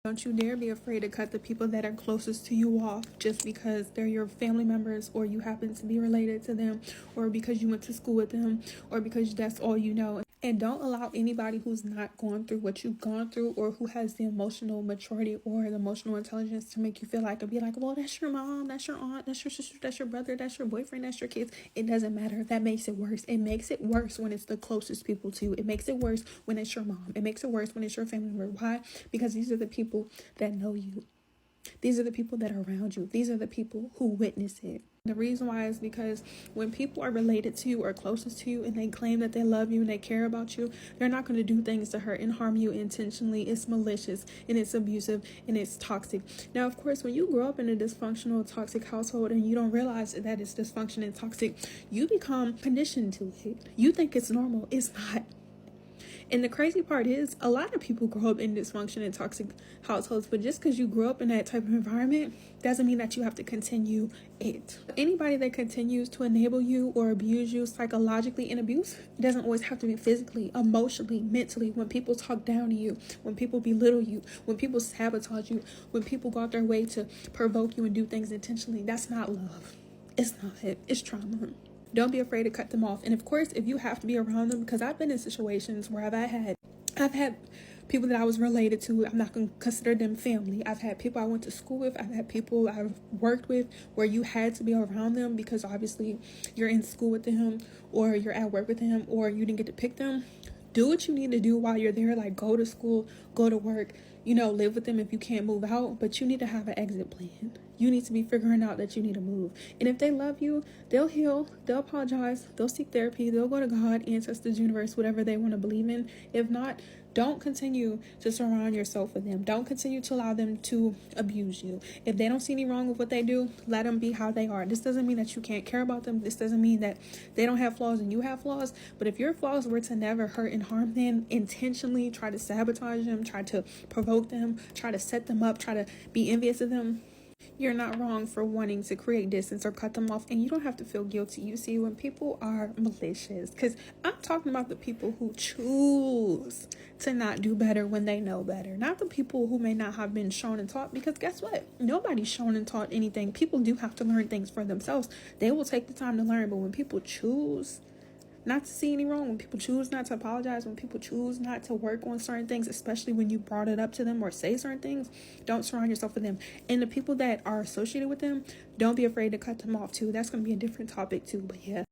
Don't you dare be afraid to cut the people that are closest to you off just because they're your family members, or you happen to be related to them, or because you went to school with them, or because that's all you know. And don't allow anybody who's not going through what you've gone through, or who has the emotional maturity or the emotional intelligence to make you feel like, and be like, well, that's your mom, that's your aunt, that's your sister, that's your brother, that's your boyfriend, that's your kids. It doesn't matter. That makes it worse. It makes it worse when it's the closest people to you. It makes it worse when it's your mom. It makes it worse when it's your family member. Why? Because these are the people that know you. These are the people that are around you. These are the people who witness it. The reason why is because when people are related to you or closest to you and they claim that they love you and they care about you, they're not going to do things to hurt and harm you intentionally. It's malicious and it's abusive and it's toxic. Now, of course, when you grow up in a dysfunctional, toxic household and you don't realize that it's dysfunctional and toxic, you become conditioned to it. You think it's normal. It's not. And the crazy part is, a lot of people grow up in dysfunction and toxic households, but just because you grew up in that type of environment doesn't mean that you have to continue it. Anybody that continues to enable you or abuse you psychologically, in abuse, it doesn't always have to be physically, emotionally, mentally. When people talk down to you, when people belittle you, when people sabotage you, when people go out their way to provoke you and do things intentionally, that's not love. It's not it. It's trauma. Don't be afraid to cut them off. And of course, if you have to be around them, because I've been in situations where I've had people that I was related to. I'm not going to consider them family. I've had people I went to school with. I've had people I've worked with where you had to be around them because obviously you're in school with them, or you're at work with them, or you didn't get to pick them. Do what you need to do while you're there. Like, go to school, go to work, live with them if you can't move out, but you need to have an exit plan. You need to be figuring out that you need to move. And if they love you, they'll heal, they'll apologize, they'll seek therapy, they'll go to God, ancestors, universe, whatever they want to believe in. If not, don't continue to surround yourself with them. Don't continue to allow them to abuse you. If they don't see any wrong with what they do, let them be how they are. This doesn't mean that you can't care about them. This doesn't mean that they don't have flaws and you have flaws. But if your flaws were to never hurt and harm them, intentionally try to sabotage them, try to provoke them, try to set them up, try to be envious of them, you're not wrong for wanting to create distance or cut them off, and you don't have to feel guilty. You see, when people are malicious, because I'm talking about the people who choose to not do better when they know better, not the people who may not have been shown and taught, because guess what? Nobody's shown and taught anything. People do have to learn things for themselves. They will take the time to learn, but when people choose not to see any wrong, when people choose not to apologize, when people choose not to work on certain things, especially when you brought it up to them or say certain things, don't surround yourself with them. And the people that are associated with them, don't be afraid to cut them off too. That's going to be a different topic too, but yeah.